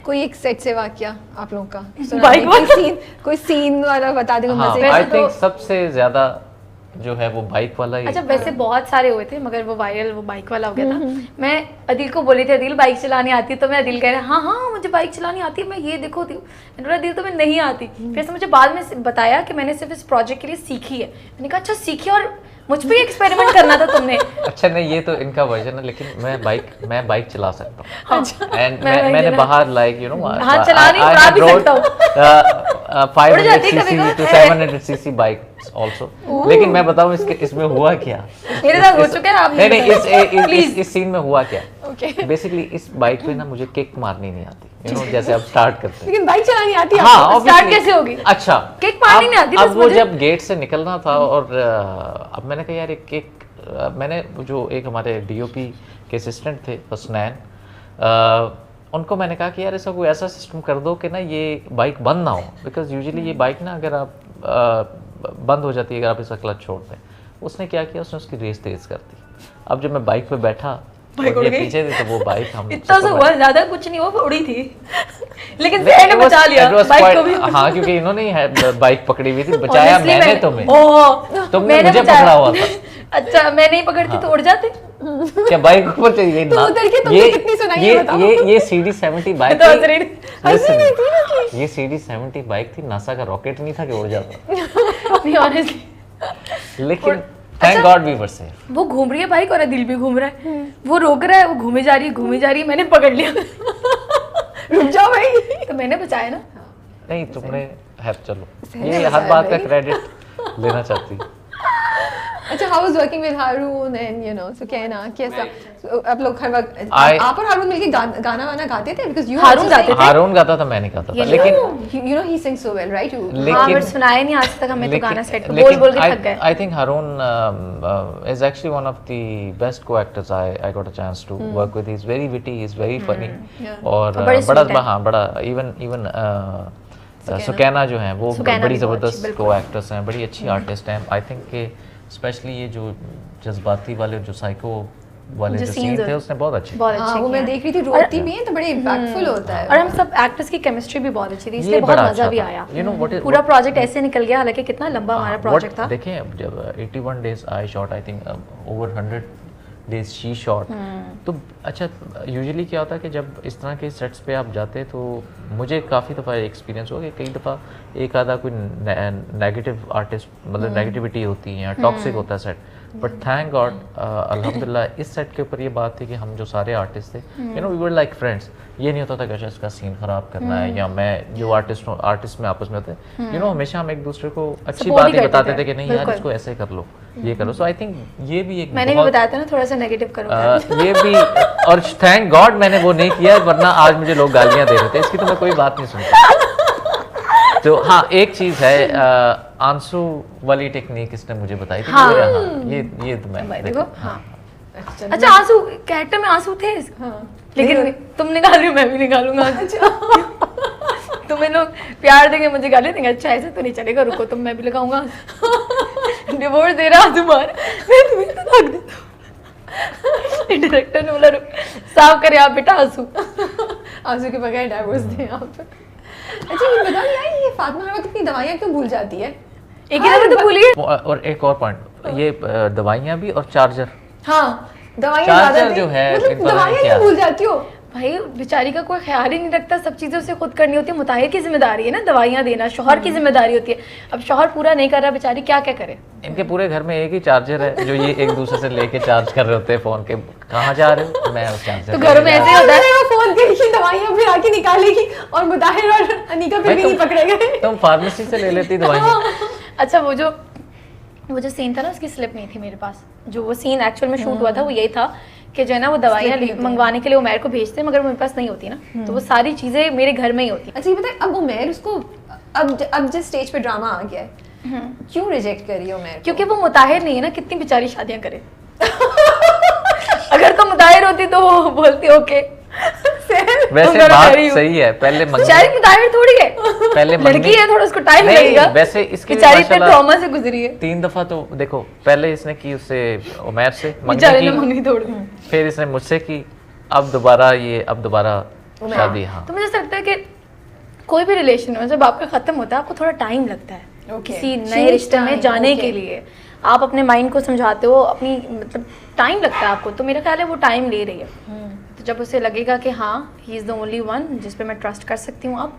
कोई एक सेट से वाकया आप लोगों का बाइक कोई सीन वाला बता दे हाँ, मजे आई थिंक सबसे ज्यादा जो है वो बाइक वाला ही। अच्छा वैसे बहुत सारे हुए थे मगर वो वायरल वो बाइक वाला हो गया था। मैं अदिल को बोली थी अदिल बाइक चलानी आती है, तो मैं अदिल कह रहा हाँ हाँ मुझे बाइक चलानी आती है, मैं ये देखो थी। मैंने बोला अदिल तुम्हें नहीं आती। फिर से मुझे बाद में बताया कि मैंने सिर्फ इस प्रोजेक्ट के लिए सीखी है। मैंने कहा अच्छा सीखी और मुझ पे एक्सपेरिमेंट करना था तुमने। अच्छा नहीं ये तो इनका वर्जन है, लेकिन मैं बाइक चला सकता हूँ। अच्छा एंड मैंने बाहर लाइक यू नो हाँ चलानी उड़ा भी सकता हूँ। 500 cc to 700 cc bike also. लेकिन मैं बताऊँ इसमें हुआ क्या। मेरे साथ हो चुका है आप नहीं इस सीन में हुआ क्या। बेसिकली इस बाइक पे ना मुझे किक मारनी नहीं आती, यू नो जैसे आप स्टार्ट करते हैं। लेकिन बाइक चलानी आती है। हाँ स्टार्ट कैसे होगी। अच्छा किक मारनी नहीं आती। अब वो जब गेट से निकलना था और अब मैंने कहा यार एक मैंने जो एक हमारे डीओपी के असिस्टेंट थे हसनैन, उनको मैंने कहा कि यार इसका कोई ऐसा सिस्टम कर दो कि ना ये बाइक बंद ना हो, बिकॉज यूजुअली ये बाइक ना अगर आप बंद हो जाती है अगर आप इसका क्लच छोड़ दें। उसने क्या किया, उसने उसकी रेस तेज कर दी। अब जब मैं बाइक पे बैठा और ये पीछे थी तो वो बाइक हम इतना से हुआ, ज्यादा कुछ नहीं हुआ, उड़ी थी। लेकिन ने बचा लिया बाइक को भी। हाँ क्योंकि इन्होंने ही बाइक पकड़ी हुई थी, बचाया मैंने तुम्हें। तुमने मुझे बचाया। पकड़ा हुआ था। अच्छा मैं नहीं पकड़ती तो उड़ जाते। क्या बाइक ऊपर चाहिए ना। ये CD70 बाइक थी। ये CD70 बाइक थी, नासा का रॉकेट नहीं था कि उड़ जाता। लेकिन thank God we were safe. वो घूम रही है बाइक और दिल भी घूम रहा है, वो रोक रहा है, वो घूमे जा रही है, मैंने पकड़ लिया। रुक जाओ भाई, तो मैंने बचाया ना। नहीं तुमने है, चलो ये हर बात का क्रेडिट लेना चाहती। अच्छा how was working with Haroon and you know Sukaina, कैसा आप लोग हर वक्त आप और हारून मिलके गाना वाना गाते थे? बिकॉज़ यू हारून गाते थे। हारून गाता था, मैं नहीं गाता था, लेकिन you know he sings so well right. हां बट सुनाया नहीं आज तक हमें, तो गाना सेट बोल बोल के थक गए। I think Haroon is actually one of the best co actors I got a chance to work with. He is very witty, he is very funny और बड़ा इवन सुकैना जो है वो बड़ी जबरदस्त को एक्ट्रेस हैं, बड़ी अच्छी आर्टिस्ट हैं। आई थिंक के स्पेशली ये जो जज्बाती वाले जो साइको वाले जो सीन थे उसने बहुत अच्छे वो मैं देख रही थी, रोती भी है तो बड़े इम्पैक्टफुल होता है। और हम सब एक्टर्स की केमिस्ट्री भी बहुत अच्छी थी, इसलिए बहुत मजा भी आया। पूरा प्रोजेक्ट ऐसे निकल गया, हालांकि कितना लंबा हमारा प्रोजेक्ट था। देखें जब 81 days I shot, I think over 100 days she shot. तो अच्छा यूजुअली क्या होता है कि जब इस तरह के सेट्स पे आप जाते हैं तो मुझे काफ़ी दफ़ा एक्सपीरियंस हुआ कि कई दफ़ा एक आधा कोई नेगेटिव आर्टिस्ट मतलब नेगेटिविटी होती है या टॉक्सिक होता है सेट। बट थैंक गॉड अल्हम्दुलिल्लाह इस सेट के ऊपर ये बात थी कि हम जो सारे आर्टिस्ट थे you know we were like friends. ये नहीं होता था कि अच्छा इसका सीन ख़राब करना है या मैं जो आर्टिस्ट में आपस में होते हैं यू नो हमेशा हम एक दूसरे को अच्छी बात ही बताते थे कि नहीं यार इसको ऐसे कर लो ये करो। सो आई थिंक ये भी एक मैंने भी बताया था ना थोड़ा सा नेगेटिव करो ये भी। और थैंक गॉड मैंने वो नहीं किया, वरना आज मुझे लोग गालियां दे रहे थे। इसकी तो मैं कोई बात नहीं सुनता। तो हाँ एक चीज़ है आंसू वाली टेक्निक इसने मुझे बताई थी। हाँ, ये तो मैं देखो। हाँ अच्छा आंसू कैरेक्टर में आंसू थे। लेकिन तुम निकाल रही हो मैं भी निकालूंगा। तुम्हें लोग प्यार देंगे मुझे गाली देंगे, अच्छा ऐसे तो नहीं चलेगा, रुको तुम मैं भी लगाऊंगा। डिवोर्स दे रहा आंसू मार, मैं तुम्हें तलाक देता हूं। डायरेक्टर ने बोला साफ करे आप बेटा आंसू के बगैर डिवोर्स दें आप। अच्छा ये बताओ यार ये फातिमा हर वक्त इतनी दवाइयाँ क्यों भूल जाती है? एक ही दफा तो भूलिए। और एक और पॉइंट, ये दवाइयाँ भी और चार्जर। हाँ दवाइयाँ जो है मतलब दवाइयाँ क्यों भूल जाती हो? भाई बेचारी का कोई ख्याल ही नहीं रखता, सब चीज़ें उसे खुद करनी होती है। मुताहिर की जिम्मेदारी है ना दवाइयाँ देना, शौहर की जिम्मेदारी होती है। अब शौहर पूरा नहीं कर रहा, बेचारी क्या क्या करे। इनके पूरे घर में एक ही चार्जर है जो ये एक दूसरे से लेके चार्ज कर रहे होते हैं फोन के। कहाँ जा रहे हो? मैं उस चार्जर तो घरों में ऐसे होता है, फोन करेगी दवाइयाँ फिर आके निकालेगी और मुताहिर और अनीका फिर भी नहीं पकड़ेगा। तुम फार्मेसी से ले लेती दवाइयाँ। अच्छा वो जो सीन था ना उसकी स्लिप नहीं थी मेरे पास। जो वो सीन एक्चुअल में शूट हुआ था वो यही था कि जो है ना वो दवाइयाँ मंगवाने के लिए उमैर को भेजते मगर मेरे पास नहीं होती ना, तो वो सारी चीजें मेरे घर में ही होती। अच्छा ये बताए अब उमैर उसको अब जिस स्टेज पे ड्रामा आ गया है क्यों रिजेक्ट करी उमैर? क्योंकि वो मुताहिर नहीं है ना, कितनी बेचारी शादियां करे। अगर तो मुताहिर होती तो वो बोलती ओके। वैसे बात सही है, पहले बेचारी मुताहिर थोड़ी है, पहले लड़की है, थोड़ा उसको टाइम लगेगा। वैसे इसकी बेचारी इतने ट्रॉमा से गुजरी है। 3 दफा तो देखो, पहले इसने की उससे उमैर से मंगनी तोड़ दी, फिर इसने मुझसे की, अब दोबारा शादी, हाँ। तो मुझे ऐसा लगता है कि कोई भी रिलेशन में जब आपका खत्म होता है आपको थोड़ा टाइम लगता है किसी नए रिश्ते में जाने के लिए। आप अपने माइंड को समझाते हो, अपनी मतलब टाइम लगता है आपको, तो मेरा ख्याल है वो टाइम ले रही है। तो जब उसे लगेगा कि हाँ he is the only one जिस पे मैं ट्रस्ट कर सकती हूँ अब,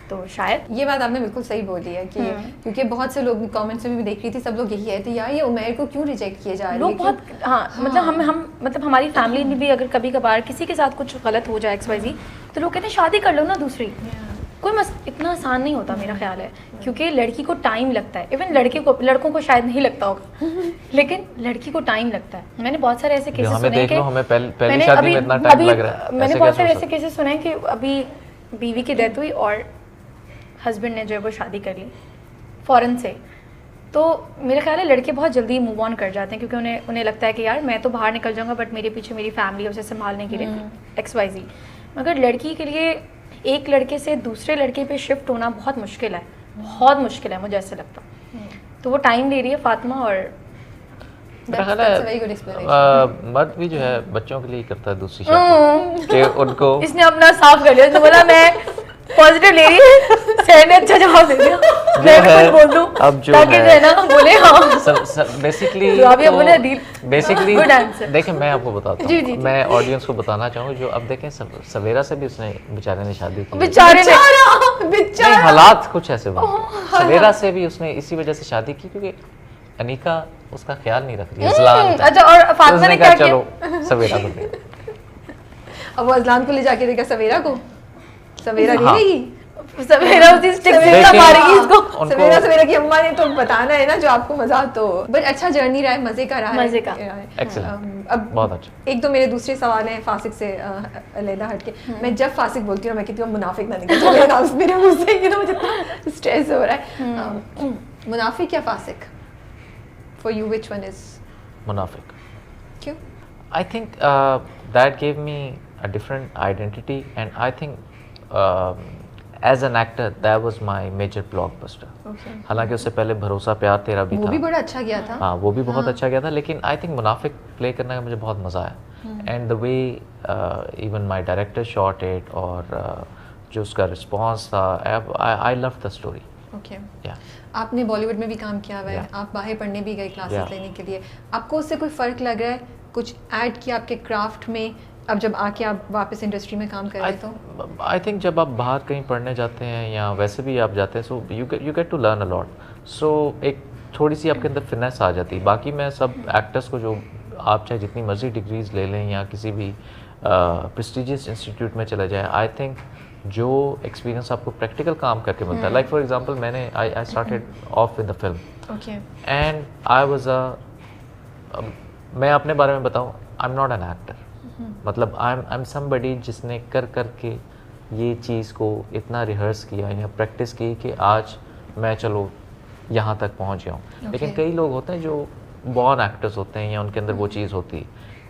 तो शायद। ये बात आपने बिल्कुल सही बोली है कि क्योंकि बहुत से लोग कमेंट्स में भी देख रही थी, सब लोग यही कहते हैं यार ये उमैर को क्यों रिजेक्ट किया जा रहा है। लोग बहुत मतलब हम मतलब हमारी फैमिली में भी अगर कभी कभार किसी के साथ कुछ गलत हो जाए XYZ, तो लोग कहते हैं शादी कर लो ना दूसरी। कोई इतना आसान नहीं होता मेरा ख्याल है, क्योंकि लड़की को टाइम लगता है। इवन लड़कों को शायद नहीं लगता होगा, लेकिन लड़की को टाइम लगता है। मैंने बहुत सारे ऐसे केसेस सुने कि हमें पहली शादी में इतना टाइम लग रहा है। मैंने बहुत सारे ऐसे केसेस सुने कि अभी बीवी की डेथ हुई और हस्बैंड ने जो है वो शादी कर ली फ़ौरन से। तो मेरा ख्याल है लड़के बहुत जल्दी मूव ऑन कर जाते हैं, क्योंकि उन्हें लगता है कि यार मैं तो बाहर निकल जाऊंगा बट मेरे पीछे मेरी फैमिली उसे संभालने के लिए XYZ। मगर लड़की के लिए एक लड़के से दूसरे लड़के पे शिफ्ट होना बहुत मुश्किल है, बहुत मुश्किल है मुझे ऐसा लगता। तो वो टाइम ले रही है फातिमा। और मर्द भी जो है बच्चों के लिए करता है दूसरी शादी कि उनको इसने अपना साफ कर लिया, उसने बोला मैं पॉजिटिव ले रही है। सर ने अच्छा जवाब दे दिया, मैं भी कुछ बोल दूं अब जो ताकि जो है ना बोले हाँ बेसिकली बेसिकली गुड आंसर। देखिए मैं आपको बताता हूँ, मैं ऑडियंस को बताना चाहूँगा जो अब देखें सवेरा से भी उसने बेचारे ने शादी की, बेचारे हालात कुछ ऐसे बने। सवेरा से भी उसने इसी वजह से शादी की क्योंकि अनीका उसका ख्याल नहीं रख रही है। अच्छा, और फातिमा ने क्या किया? चलो सवेरा को दे। अब वो अजलान को ले जाके देगा सवेरा को, सवेरा ले लेगी, सवेरा उसी स्टिक से मारेगी इसको। सवेरा की अम्मा ने तो बताना है ना जो आपको मजा तो। बट अच्छा जर्नी रहा है, मजे का रहा है, मजे का। एक्सीलेंट, अब बहुत अच्छा। एक तो मेरे दूसरे सवाल हैं फासिक से अलहदा हटके। मैं जब फासिक बोलती हूँ मैं कहती हूँ मुनाफिक ना निकल जाए मेरे मुंह से, मुझे इतना स्ट्रेस हो रहा है। मुनाफिक या फासिक? For you, which one is मुनाफिक? क्यों? I think that gave me a different identity and I think as an actor that was my major blockbuster. Okay. हालांकि उससे पहले भरोसा प्यार तेरा भी था, वो भी बड़ा अच्छा गया था। हाँ वो भी बहुत अच्छा गया था, लेकिन I think मुनाफिक प्ले करने का मुझे बहुत मज़ा आया। And the way even my director shot it और जो उसका रिस्पॉन्स था, I loved the story. Okay. Yeah. आपने बॉलीवुड में भी काम किया हुआ है, आप बाहर पढ़ने भी गए क्लासेस लेने के लिए, आपको उससे कोई फ़र्क लग रहा है? कुछ ऐड किया आपके क्राफ्ट में अब जब आके आप वापस इंडस्ट्री में काम कर रहे? तो आई थिंक जब आप बाहर कहीं पढ़ने जाते हैं या वैसे भी आप जाते हैं, so you get to learn a lot, so एक थोड़ी सी आपके अंदर फिटनेस आ जाती है। बाकी मैं सब एक्टर्स को जो आप चाहे जितनी मर्जी डिग्रीज ले लें या किसी भी प्रेस्टिजियस इंस्टीट्यूट में चले जाएँ, आई थिंक जो एक्सपीरियंस आपको प्रैक्टिकल काम करके मिलता है, लाइक फॉर एग्जांपल मैंने I started off with the film and I was मैं अपने बारे में बताऊं, I am not an actor, मतलब आई एम समबडी जिसने कर के ये चीज़ को इतना रिहर्स किया या प्रैक्टिस की कि आज मैं चलो यहाँ तक पहुँच गया हूँ। लेकिन कई लोग होते हैं जो बॉर्न एक्टर्स होते हैं या उनके अंदर वो चीज़ होती है,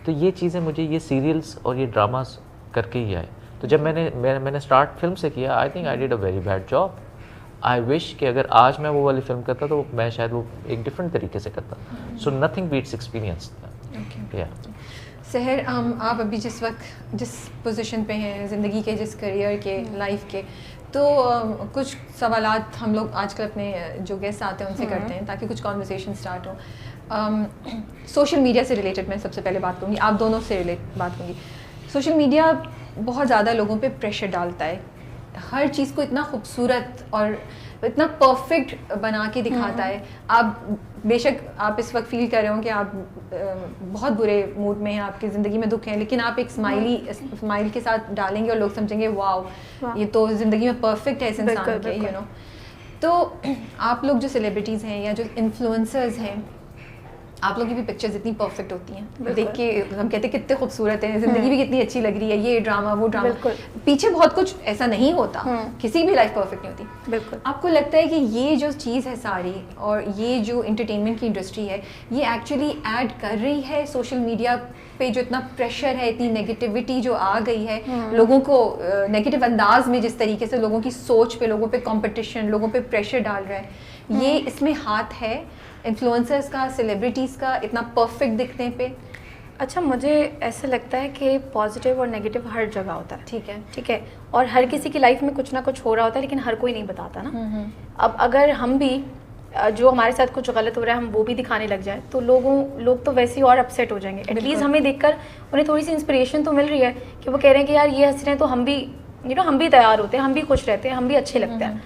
तो ये चीज़ें मुझे ये सीरियल्स और ये ड्रामास करके ही आए। तो जब मैंने स्टार्ट फिल्म से किया, I think I did a very bad job. I wish कि अगर आज मैं वो वाली फिल्म करता तो मैं शायद वो एक डिफरेंट तरीके से करता। So nothing beats experience. Sahar, आप अभी जिस पोजीशन पे हैं ज़िंदगी के, जिस करियर के, लाइफ के, तो कुछ सवालात हम लोग आजकल अपने जो गेस्ट आते हैं उनसे करते हैं ताकि कुछ कॉन्वर्सेशन स्टार्ट हो। सोशल मीडिया से रिलेटेड मैं सबसे पहले बात करूँगी, आप दोनों से बात करूँगी। सोशल मीडिया बहुत ज़्यादा लोगों पे प्रेशर डालता है, हर चीज़ को इतना खूबसूरत और इतना परफेक्ट बना के दिखाता है। आप बेशक आप इस वक्त फील कर रहे हो कि आप बहुत बुरे मूड में हैं, आपकी ज़िंदगी में दुख है, लेकिन आप एक स्माइल के साथ डालेंगे और लोग समझेंगे वाह ये तो ज़िंदगी में परफेक्ट है इस इंसान के, यू नो। तो आप लोग जो सेलिब्रिटीज़ हैं या जो इन्फ्लुएंसर्स हैं, आप लोगों की भी पिक्चर्स इतनी परफेक्ट होती हैं, देख के हम कहते हैं कितने खूबसूरत हैं, ज़िंदगी भी कितनी अच्छी लग रही है, ये ड्रामा वो ड्रामा, पीछे बहुत कुछ ऐसा नहीं होता, किसी भी लाइफ परफेक्ट नहीं होती। बिल्कुल। आपको लगता है कि ये जो चीज़ है सारी और ये जो एंटरटेनमेंट की इंडस्ट्री है, ये एक्चुअली ऐड कर रही है सोशल मीडिया पे जो इतना प्रेशर है, इतनी नेगेटिविटी जो आ गई है, लोगों को नेगेटिव अंदाज में जिस तरीके से लोगों की सोच पे, लोगों पे कंपटीशन, लोगों पे प्रेशर डाल रहा है, ये इसमें हाथ है इन्फ्लुएंसर्स का, सेलिब्रिटीज़ का, इतना परफेक्ट दिखने पे? अच्छा, मुझे ऐसा लगता है कि पॉजिटिव और नेगेटिव हर जगह होता है। ठीक है, और हर किसी की लाइफ में कुछ ना कुछ हो रहा होता है, लेकिन हर कोई नहीं बताता ना। अब अगर हम भी जो हमारे साथ कुछ गलत हो रहा है हम वो भी दिखाने लग जाए तो लोग तो वैसे ही और अपसेट हो जाएंगे। एटलीस्ट हमें देखकर उन्हें थोड़ी सी इंस्पिरेशन तो मिल रही है कि वो कह रहे हैं कि यार ये हंस रहे हैं तो हम भी हम भी तैयार होते हैं, हम भी खुश रहते हैं, हम भी अच्छे लगते हैं।